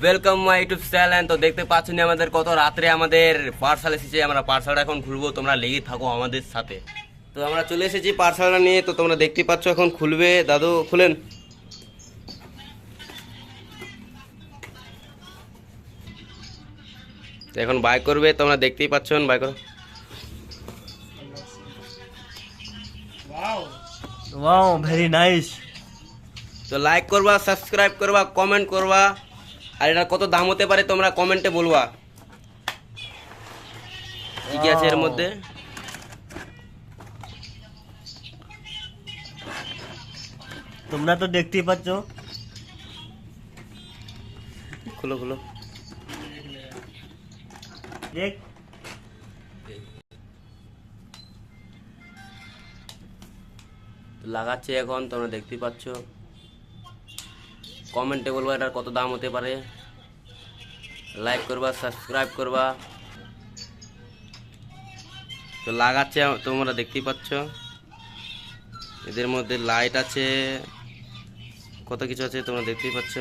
Welcome my YouTube channel. তো দেখতে পাচ্ছেন আমাদের কত রাত্রে আমাদের পার্সেল এসেছে। আমরা পার্সেলটা এখন খুলবো, তোমরা লেগে থাকো আমাদের সাথে। তো আমরা চলে এসেছি পার্সেলটা নিয়ে। তো তোমরা দেখতেই পাচ্ছ এখন খুলবে। দাদু খুলেন। তো এখন বাই করবে, তোমরা দেখতেই পাচ্ছ বাই করো। Wow very nice. তো লাইক করবা, সাবস্ক্রাইব করবা, কমেন্ট করবা। আর এটা কত দাম হতে পারে তোমরা কমেন্টে বলবা। কি কি আছে এর মধ্যে? তোমরা তো দেখতেই পাচ্ছ। খুলো খুলো। দেখ লাগাচ্ছে এখন, তোমরা দেখতেই পাচ্ছ। কমেন্টে বলবা এটার কত দাম হতে পারে। লাইক করবা, সাবস্ক্রাইব করবা। তো লাগাচ্ছে তোমরা দেখতেই পাচ্ছ। এদের মধ্যে লাইট আছে, কত কিছু আছে তোমরা দেখতেই পাচ্ছ।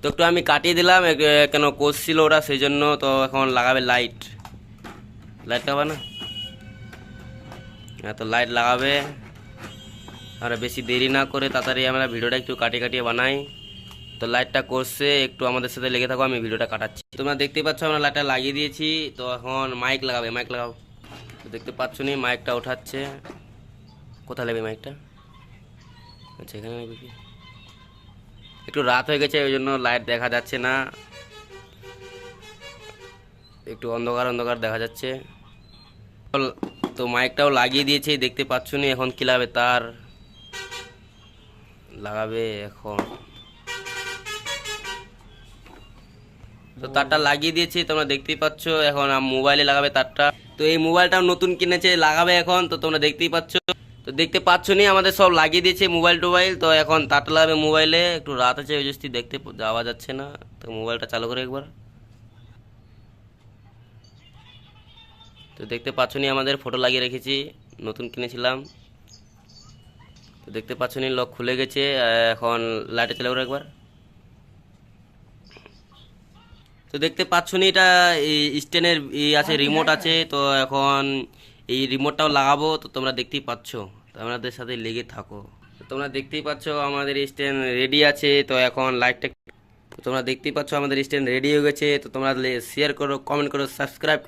তো একটু আমি কাটিয়ে দিলাম কেন কোচ ছিল ওরা, সেই জন্য। তো এখন লাগাবে লাইট। লাইট লাগাবে না? হ্যাঁ, তো লাইট লাগাবে। আমরা বেশি দেরি না করে তাড়াতাড়ি আমরা ভিডিওটা একটু কাটিয়ে কাটিয়ে বানাই। তো লাইটটা করছে, একটু আমাদের সাথে লেগে থাকো, আমি ভিডিওটা কাটাচ্ছি। তোমরা দেখতেই পাচ্ছ আমরা লাইটটা লাগিয়ে দিয়েছি। তো এখন মাইক লাগাবে, মাইক লাগাও। তো দেখতে পাচ্ছ নি মাইকটা ওঠাচ্ছে। কোথায় লাগবে মাইকটা? আচ্ছা, এখানে লাগবে কি? একটু রাত হয়ে গেছে, ওই জন্য লাইট দেখা যাচ্ছে না, একটু অন্ধকার অন্ধকার দেখা যাচ্ছে। তো মাইকটাও লাগিয়ে দিয়েছি, দেখতে পাচ্ছ নি। এখন কি লাগাবে? তার লাগাবে এখন। তো তারটা লাগিয়ে দিয়েছি, তোমরা দেখতেই পাচ্ছ। এখন মোবাইলে লাগাবে তারটা। তো এই মোবাইলটাও নতুন কিনেছে, লাগাবে এখন। তো তোমরা দেখতেই পাচ্ছ। তো দেখতে পাচ্ছ নি আমাদের সব লাগিয়ে দিয়েছে মোবাইল টোবাইল। তো এখন তারটা লাগাবে মোবাইলে। একটু রাত আছে, ওই জন্য দেখতে যাওয়া যাচ্ছে না। তো মোবাইলটা চালু করে একবার। তো দেখতে পাচ্ছ নি আমাদের ফটো লাগিয়ে রেখেছি, নতুন কিনেছিলাম। তো দেখতে পাচ্ছ নি লক খুলে গেছে। এখন লাইটে চালু করে একবার। তো দেখতে পাচ্ছ নি এটা স্ট্যান্ডের আছে, রিমোট আছে। তো এখন এই রিমোটটাও লাগাবো। তো তোমরা দেখতেই পাচ্ছ, তো আমাদের সাথে লেগে থাকো। তো তোমরা দেখতেই পাচ্ছ আমাদের স্ট্যান্ড রেডি আছে। তো এখন লাইটটা, তোমরা দেখতেই পাচ্ছ আমাদের স্ট্যান্ড রেডি হয়ে গেছে। তো তোমরা শেয়ার করো, কমেন্ট করো, সাবস্ক্রাইব করো।